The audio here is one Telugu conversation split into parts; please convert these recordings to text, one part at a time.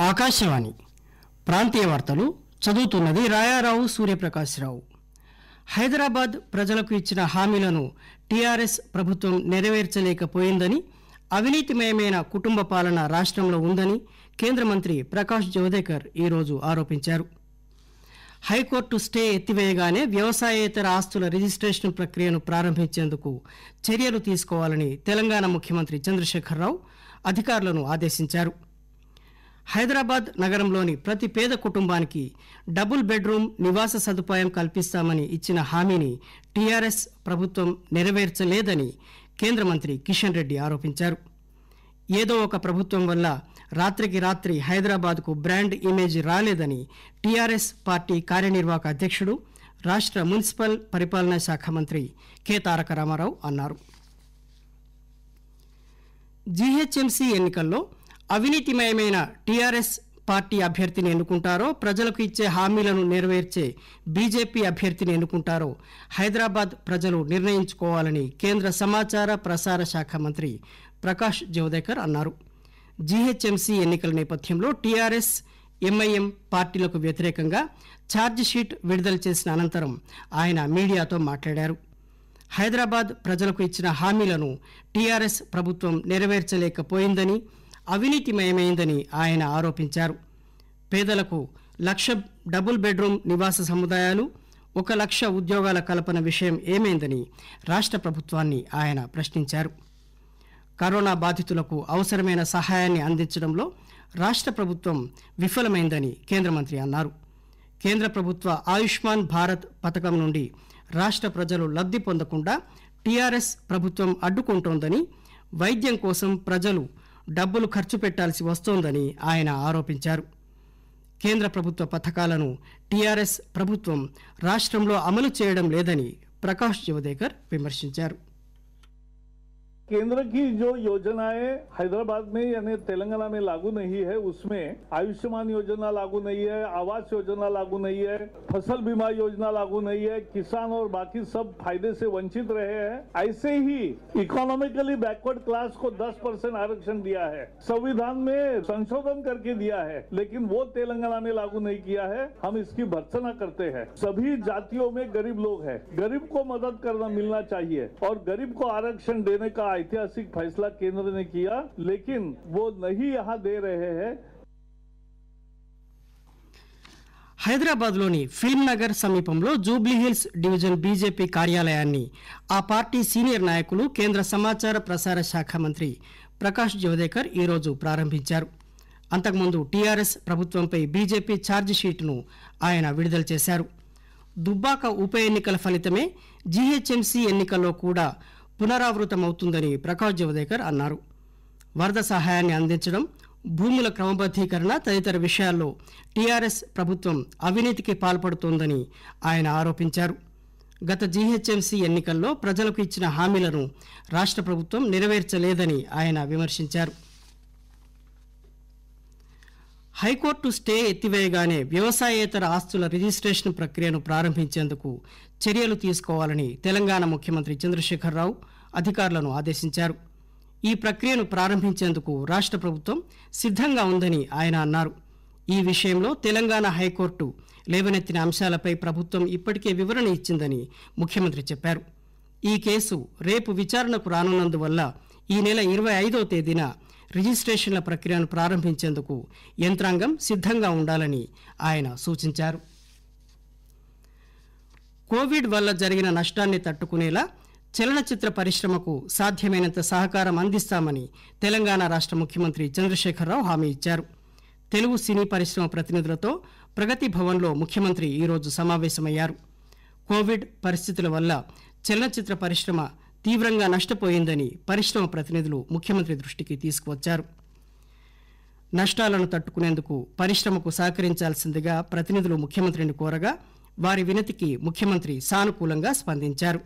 ఆకాశవాణి ప్రాంతీయ వార్తలు చదువుతున్నది రాయారావు సూర్యప్రకాశ్రావు. హైదరాబాద్ ప్రజలకు ఇచ్చిన హామీలను టీఆర్ఎస్ ప్రభుత్వం నెరవేర్చలేకపోయిందని, అవినీతిమయమైన కుటుంబ పాలన రాష్ట్రంలో ఉందని కేంద్ర మంత్రి ప్రకాష్ జవదేకర్ ఈరోజు ఆరోపించారు. హైకోర్టు స్టే ఎత్తివేయగానే వ్యవసాయేతర ఆస్తుల రిజిస్ట్రేషన్ ప్రక్రియను ప్రారంభించేందుకు చర్యలు తీసుకోవాలని తెలంగాణ ముఖ్యమంత్రి చంద్రశేఖరరావు అధికారులను ఆదేశించారు. హైదరాబాద్ నగరంలోని ప్రతి పేద కుటుంబానికి డబుల్ బెడ్రూమ్ నివాస సదుపాయం కల్పిస్తామని ఇచ్చిన హామీని టీఆర్ఎస్ ప్రభుత్వం నెరవేర్చలేదని కేంద్ర మంత్రి కిషన్ రెడ్డి ఆరోపించారు. ఏదో ఒక ప్రభుత్వం వల్ల రాత్రికి రాత్రి హైదరాబాద్కు బ్రాండ్ ఇమేజ్ రాలేదని టీఆర్ఎస్ పార్టీ కార్యనిర్వాహక అధ్యక్షుడు, రాష్ట్ర మున్సిపల్ పరిపాలనా శాఖ మంత్రి కె తారక రామారావు అన్నారు. జీహెచ్ఎంసీ ఎన్నికల్లో అవినీతిమయమైన టీఆర్ఎస్ పార్టీ అభ్యర్థిని ఎన్నుకుంటారో, ప్రజలకు ఇచ్చే హామీలను నెరవేర్చే బీజేపీ అభ్యర్థిని ఎన్నుకుంటారో హైదరాబాద్ ప్రజలు నిర్ణయించుకోవాలని కేంద్ర సమాచార ప్రసార శాఖ మంత్రి ప్రకాష్ జవదేకర్ అన్నారు. జీహెచ్ఎంసీ ఎన్నికల నేపథ్యంలో టీఆర్ఎస్, ఎంఐఎం పార్టీలకు వ్యతిరేకంగా ఛార్జిషీట్ విడుదల చేసిన అనంతరం ఆయన మీడియాతో మాట్లాడారు. హైదరాబాద్ ప్రజలకు ఇచ్చిన హామీలను టీఆర్ఎస్ ప్రభుత్వం నెరవేర్చలేకపోయిందని, అవినీతిమయమైందని ఆయన ఆరోపించారు. పేదలకు 1,00,000 డబుల్ బెడ్రూమ్ నివాస సముదాయాలు, 1,00,000 ఉద్యోగాల కల్పన విషయం ఏమైందని రాష్ట్ర ప్రభుత్వాన్ని ఆయన ప్రశ్నించారు. కరోనా బాధితులకు అవసరమైన సహాయాన్ని అందించడంలో రాష్ట్ర ప్రభుత్వం విఫలమైందని కేంద్ర మంత్రి అన్నారు. కేంద్ర ప్రభుత్వ ఆయుష్మాన్ భారత్ పథకం నుండి రాష్ట్ర ప్రజలు లబ్ధి పొందకుండా టీఆర్ఎస్ ప్రభుత్వం అడ్డుకుంటోందని, వైద్యం కోసం ప్రజలు డబ్బులు ఖర్చు పెట్టాల్సి వస్తోందని ఆయన ఆరోపించారు. కేంద్ర ప్రభుత్వ పథకాలను టీఆర్ఎస్ ప్రభుత్వం రాష్ట్రంలో అమలు చేయడం లేదని ప్రకాష్ జవదేకర్ విమర్శించారు. केंद्र की जो योजनाएं हैदराबाद में यानी तेलंगाना में लागू नहीं है, उसमें आयुष्मान योजना लागू नहीं है, आवास योजना लागू नहीं है, फसल बीमा योजना लागू नहीं है, किसान और बाकी सब फायदे से वंचित रहे हैं. ऐसे ही इकोनॉमिकली बैकवर्ड क्लास को 10% आरक्षण दिया है, संविधान में संशोधन करके दिया है, लेकिन वो तेलंगाना में लागू नहीं किया है. हम इसकी भर्त्सना करते हैं. सभी जातियों में गरीब लोग हैं, गरीब को मदद करना मिलना चाहिए और गरीब को आरक्षण देने का ऐतिहासिक फैसला केंद्र ने किया, लेकिन वो नहीं यहां दे रहे हैं. హైదరాబాద్లోని ఫిల్మ్ నగర్ సమీపంలో జూబ్లీహిల్స్ డివిజన్ బీజేపీ కార్యాలయాన్ని ఆ పార్టీ సీనియర్ నాయకులు, కేంద్ర సమాచార ప్రసార శాఖ మంత్రి ప్రకాష్ జవదేకర్ ఈరోజు ప్రారంభించారు. అంతకుముందు టీఆర్ఎస్ ప్రభుత్వంపై బీజేపీ ఛార్జిషీట్ను ఆయన విడుదల చేశారు. దుబ్బాక ఉప ఎన్నికల ఫలితమే జీహెచ్ఎంసీ ఎన్నికల్లో కూడా పునరావృతమవుతుందని ప్రకాష్ జవదేకర్ అన్నారు. వరద సహాయాన్ని అందించడం, భూముల క్రమబద్దీకరణ తదితర విషయాల్లో టీఆర్ఎస్ ప్రభుత్వం అవినీతికి పాల్పడుతోందని ఆయన ఆరోపించారు. గత జీహెచ్ఎంసీ ఎన్నికల్లో ప్రజలకు ఇచ్చిన హామీలను రాష్ట్ర ప్రభుత్వం నెరవేర్చలేదని ఆయన విమర్శించారు. హైకోర్టు స్టే ఎత్తివేయగానే వ్యవసాయేతర ఆస్తుల రిజిస్ట్రేషన్ ప్రక్రియను ప్రారంభించేందుకు చర్యలు తీసుకోవాలని తెలంగాణ ముఖ్యమంత్రి చంద్రశేఖరరావు అధికారులను ఆదేశించారు. ఈ ప్రక్రియను ప్రారంభించేందుకు రాష్ట్ర ప్రభుత్వం సిద్ధంగా ఉందని ఆయన అన్నారు. ఈ విషయంలో తెలంగాణ హైకోర్టు లేవనెత్తిన అంశాలపై ప్రభుత్వం ఇప్పటికే వివరణ ఇచ్చిందని ముఖ్యమంత్రి చెప్పారు. ఈ కేసు రేపు విచారణకు రానున్నందువల్ల ఈ నెల 25వ తేదీన రిజిస్ట్రేషన్ల ప్రక్రియను ప్రారంభించేందుకు యంత్రాంగం సిద్ధంగా ఉండాలని ఆయన సూచించారు. కోవిడ్ వల్ల జరిగిన నష్టాన్ని తట్టుకునేలా చలనచిత్ర పరిశ్రమకు సాధ్యమైనంత సహకారం అందిస్తామని తెలంగాణ రాష్ట్ర ముఖ్యమంత్రి చంద్రశేఖరరావు హామీ ఇచ్చారు. తెలుగు సినీ పరిశ్రమ ప్రతినిధులతో ప్రగతి భవన్లో ముఖ్యమంత్రి ఈరోజు సమావేశమయ్యారు. కోవిడ్ పరిస్థితుల వల్ల చలనచిత్ర పరిశ్రమ తీవ్రంగా నష్టపోయిందని పరిశ్రమ ప్రతినిధులు ముఖ్యమంత్రి దృష్టికి తీసుకువచ్చారు. నష్టాలను తట్టుకునేందుకు పరిశ్రమకు సహకరించాల్సిందిగా ప్రతినిధులు ముఖ్యమంత్రిని కోరగా వారి వినతికి ముఖ్యమంత్రి సానుకూలంగా స్పందించారు.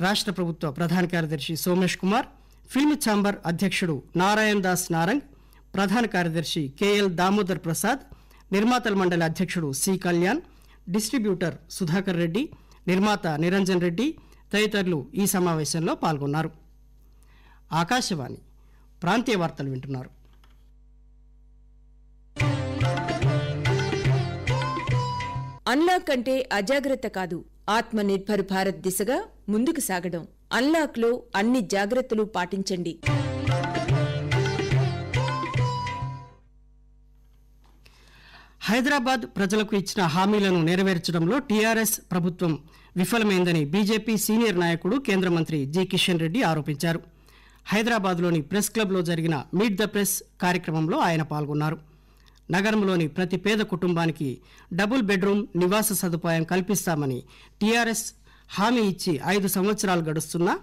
రాష్ట్ర ప్రభుత్వ ప్రధాన కార్యదర్శి సోమేష్ కుమార్, ఫిల్మ్ ఛాంబర్ అధ్యక్షుడు నారాయణ్ దాస్ నారంగ్, ప్రధాన కార్యదర్శి కెఎల్ దామోదర్ ప్రసాద్, నిర్మాతల మండలి అధ్యక్షుడు సి కళ్యాణ్, డిస్ట్రిబ్యూటర్ సుధాకర్ రెడ్డి, నిర్మాత నిరంజన్ రెడ్డి తదితరులు ఈ సమావేశంలో పాల్గొన్నారు. ఆకాశవాణి ప్రాంతీయ వార్తలు వింటున్నారు. అన్లాక్ అంటే అజాగ్రత్త కాదు, ఆత్మనిర్భర్ భారత్ దిశగా ముందుకు సాగడం. అన్లాక్లో అన్ని జాగ్రత్తలు పాటించండి. హైదరాబాద్ ప్రజలకు ఇచ్చిన హామీలను నెరవేర్చడంలో టీఆర్ఎస్ ప్రభుత్వం విఫలమైందని బీజేపీ సీనియర్ నాయకుడు కేంద్ర మంత్రి జి కిషన్ రెడ్డి ఆరోపించారు. హైదరాబాద్లోని ప్రెస్ క్లబ్లో జరిగిన మీట్ ద ప్రెస్ కార్యక్రమంలో ఆయన పాల్గొన్నారు. నగరంలోని ప్రతి పేద కుటుంబానికి డబుల్ బెడ్రూమ్ నివాస సదుపాయం కల్పిస్తామని టీఆర్ఎస్ హామీ ఇచ్చి 5 సంవత్సరాలు గడుస్తున్నా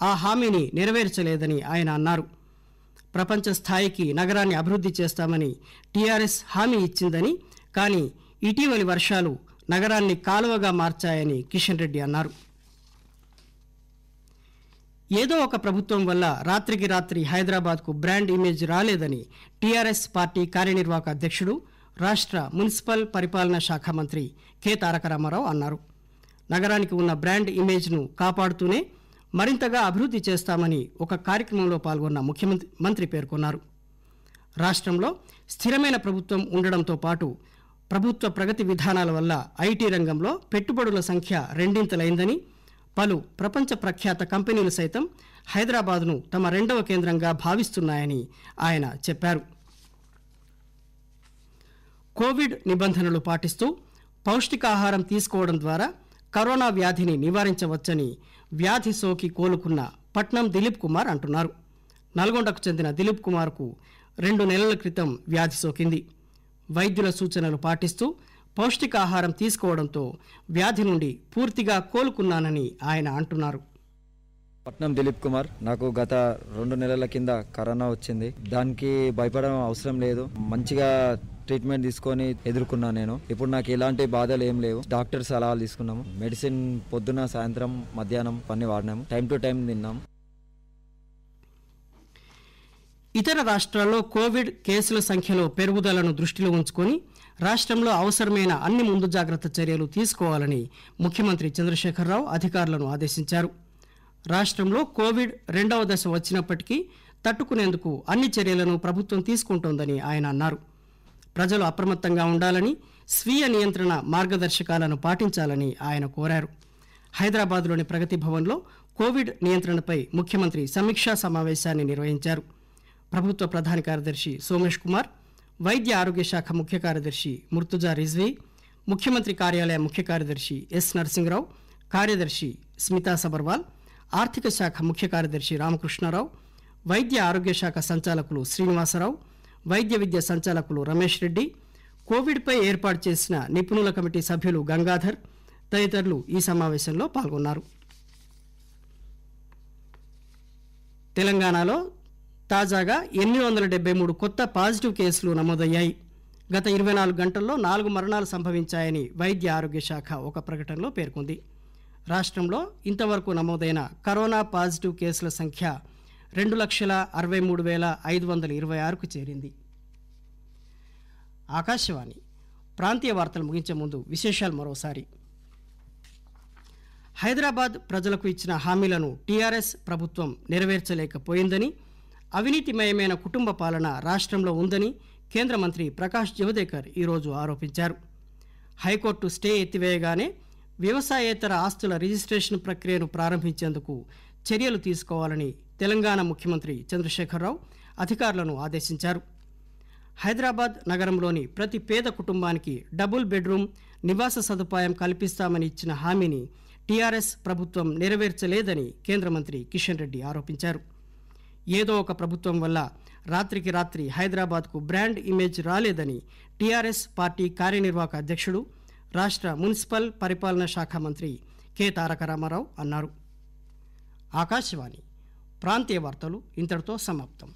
ఆ హామీని నెరవేర్చలేదని ఆయన అన్నారు. ప్రపంచ స్థాయికి నగరాన్ని అభివృద్ధి చేస్తామని టీఆర్ఎస్ హామీ ఇచ్చిందని, కానీ ఇటీవలి వర్షాలు నగరాన్ని కాలువగా మార్చాయని కిషన్ రెడ్డి అన్నారు. ఏదో ఒక ప్రభుత్వం వల్ల రాత్రికి రాత్రి హైదరాబాద్కు బ్రాండ్ ఇమేజ్ రాలేదని టీఆర్ఎస్ పార్టీ కార్యనిర్వాహక అధ్యక్షుడు, రాష్ట్ర మున్సిపల్ పరిపాలనా శాఖ మంత్రి కె తారక రామారావు అన్నారు. నగరానికి ఉన్న బ్రాండ్ ఇమేజ్ను కాపాడుతూనే మరింతగా అభివృద్ధి చేస్తామని ఒక కార్యక్రమంలో పాల్గొన్న ముఖ్యమంత్రి పేర్కొన్నారు. రాష్ట్రంలో స్థిరమైన ప్రభుత్వం ఉండడంతో పాటు ప్రభుత్వ ప్రగతి విధానాల వల్ల ఐటీ రంగంలో పెట్టుబడుల సంఖ్య రెండింతలైందని, పలు ప్రపంచ ప్రఖ్యాత కంపెనీలు సైతం హైదరాబాద్ను తమ 2వ కేంద్రంగా భావిస్తున్నాయని ఆయన చెప్పారు. కోవిడ్ నిబంధనలు పాటిస్తూ పౌష్టికాహారం తీసుకోవడం ద్వారా కరోనా వ్యాధిని నివారించవచ్చని వ్యాధి సోకి కోలుకున్న పట్నం దిలీప్ కుమార్ అంటున్నారు. నల్గొండకు చెందిన దిలీప్ కుమార్కు 2 నెలల క్రితం వ్యాధి సోకింది. వైద్యుల సూచనలు పాటిస్తూ పౌష్టికాహారం తీసుకోవడంతో వ్యాధి నుండి పూర్తిగా కోలుకున్నానని ఆయన అంటున్నారు. పట్నం దిలీప్ కుమార్. నాకు గత 2 నెలల కింద కరోనా వచ్చింది. దానికి భయపడడం అవసరం లేదు. మంచిగా ట్రీట్మెంట్ తీసుకొని ఎదుర్కొన్నా నేను. ఇప్పుడు నాకు ఎలాంటి బాధలు ఏం లేవు. డాక్టర్ సలహాలు తీసుకున్నాము. మెడిసిన్ పొద్దున, సాయంత్రం, మధ్యాహ్నం అన్ని వాడినాము. టైం టు టైం తిన్నాము. ఇతర రాష్ట్రాల్లో కోవిడ్ కేసుల సంఖ్యలో పెరుగుదలను దృష్టిలో ఉంచుకొని రాష్ట్రంలో అవసరమైన అన్ని ముందు జాగ్రత్త చర్యలు తీసుకోవాలని ముఖ్యమంత్రి చంద్రశేఖరరావు అధికారులను ఆదేశించారు. రాష్ట్రంలో కోవిడ్ 2వ దశ వచ్చినప్పటికీ తట్టుకునేందుకు అన్ని చర్యలను ప్రభుత్వం తీసుకుంటోందని ఆయన అన్నారు. ప్రజలు అప్రమత్తంగా ఉండాలని, స్వీయ నియంత్రణ మార్గదర్శకాలను పాటించాలని ఆయన కోరారు. హైదరాబాద్లోని ప్రగతి భవన్లో కోవిడ్ నియంత్రణపై ముఖ్యమంత్రి సమీక్షా సమావేశాన్ని నిర్వహించారు. ప్రభుత్వ ప్రధాన కార్యదర్శి సోమేష్ కుమార్, వైద్య ఆరోగ్య శాఖ ముఖ్య కార్యదర్శి ముర్తుజా రిజ్వీ, ముఖ్యమంత్రి కార్యాలయ ముఖ్య కార్యదర్శి ఎస్ నరసింహరావు, కార్యదర్శి స్మితా సబర్వాల్, ఆర్థిక శాఖ ముఖ్య కార్యదర్శి రామకృష్ణారావు, వైద్య ఆరోగ్య శాఖ సంచాలకులు శ్రీనివాసరావు, వైద్య విద్య సంచాలకులు రమేష్ రెడ్డి, కోవిడ్పై ఏర్పాటు చేసిన నిపుణుల కమిటీ సభ్యులు గంగాధర్ తదితరులు ఈ సమావేశంలో పాల్గొన్నారు. తెలంగాణలో తాజాగా 873 కొత్త పాజిటివ్ కేసులు నమోదయ్యాయి. గత 24 గంటల్లో 4 మరణాలు సంభవించాయని వైద్య ఆరోగ్య శాఖ ఒక ప్రకటనలో పేర్కొంది. రాష్ట్రంలో ఇంతవరకు నమోదైన కరోనా పాజిటివ్ కేసుల సంఖ్య 2,63,526కు చేరింది. ఆకాశవాణి ప్రాంతీయ వార్తలు ముగించే ముందు విశేషాలు మరోసారి. హైదరాబాద్ ప్రజలకు ఇచ్చిన హామీలను టీఆర్ఎస్ ప్రభుత్వం నెరవేర్చలేకపోయిందని, అవినీతిమయమైన కుటుంబ పాలన రాష్ట్రంలో ఉందని కేంద్ర మంత్రి ప్రకాష్ జవదేకర్ ఈరోజు ఆరోపించారు. హైకోర్టు స్టే ఎత్తివేయగానే వ్యవసాయేతర ఆస్తుల రిజిస్ట్రేషన్ ప్రక్రియను ప్రారంభించేందుకు చర్యలు తీసుకోవాలని తెలంగాణ ముఖ్యమంత్రి చంద్రశేఖరరావు అధికారులను ఆదేశించారు. హైదరాబాద్ నగరంలోని ప్రతి పేద కుటుంబానికి డబుల్ బెడ్రూమ్ నివాస సదుపాయం కల్పిస్తామని ఇచ్చిన హామీని టీఆర్ఎస్ ప్రభుత్వం నెరవేర్చలేదని కేంద్ర మంత్రి కిషన్ రెడ్డి ఆరోపించారు. ఏదో ఒక ప్రభుత్వం వల్ల రాత్రికి రాత్రి హైదరాబాద్కు బ్రాండ్ ఇమేజ్ రాలేదని టీఆర్ఎస్ పార్టీ కార్యనిర్వాహక అధ్యక్షుడు, రాష్ట్ర మున్సిపల్ పరిపాలనా శాఖ మంత్రి కె తారక రామారావు అన్నారు. ఆకాశవాణి ప్రాంతీయ వార్తలు ఇంతటితో సమాప్తం.